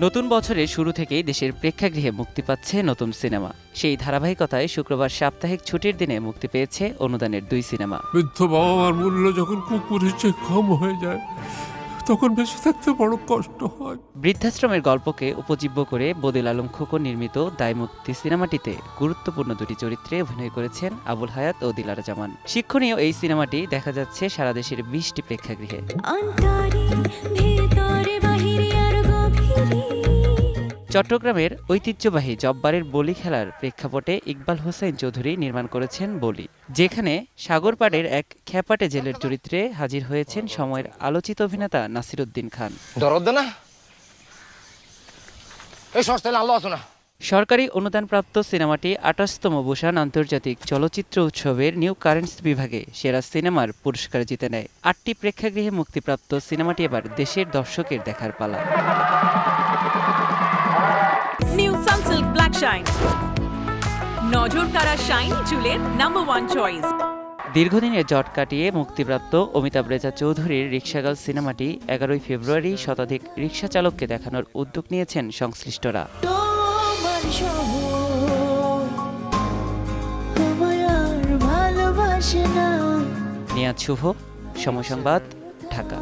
নতুন বছরের শুরু থেকেই দেশের প্রেক্ষাগৃহে মুক্তি পাচ্ছে নতুন সিনেমা। সেই ধারাবাহিকতায় শুক্রবার সাপ্তাহিক ছুটির দিনে মুক্তি পেয়েছে অনুদানের 2 সিনেমা। বৃদ্ধ বাবা মার মূল্য যখন কুকুরের চেয়ে কম হয়ে যায় তখন বেঁচে থাকতে বড় কষ্ট হয়। বৃদ্ধাশ্রমের গল্পকে উপজীব্য করে বদিল আলম খোকন নির্মিত দায়মুক্তি সিনেমাটিতে গুরুত্বপূর্ণ 2টি চরিত্রে অভিনয় করেছেন আবুল হায়াত ও দিলারা জামান। শিক্ষণীয় এই সিনেমাটি দেখা যাচ্ছে সারা দেশের 20টি প্রেক্ষাগৃহে। চট্টগ্রামের ঐতিহ্যবাহী জব্বারের বলি খেলার প্রেক্ষাপটে ইকবাল হোসেন চৌধুরী নির্মাণ করেছেন বলি, যেখানে সাগরপাড়ের এক খ্যাপাটে জেলের চরিত্রে হাজির হয়েছেন সময়ের আলোচিত অভিনেতা নাসির উদ্দিন খান। সরকারি অনুদানপ্রাপ্ত সিনেমাটি 28তম বুসান আন্তর্জাতিক চলচ্চিত্র উৎসবের নিউ কারেন্টস বিভাগে সেরা সিনেমার পুরস্কার জিতে নেয়। 8টি প্রেক্ষাগৃহে মুক্তিপ্রাপ্ত সিনেমাটি এবার দেশের দর্শকের দেখার পালা। নিউ সানসিল্ক ব্ল্যাক শাইন, নজর কাড়া শাইন চুলের নাম্বার 1 চয়েস। দীর্ঘদিনের জট কাটিয়ে মুক্তিপ্রাপ্ত অমিতাভ রেজা চৌধুরীর রিকশাগাল সিনেমাটি 11ই ফেব্রুয়ারি শতাধিক রিকশা চালককে দেখানোর উদ্যোগ নিয়েছেন সংশ্লিষ্টরা। নিয়াজ শুভ, সময় সংবাদ, ঢাকা।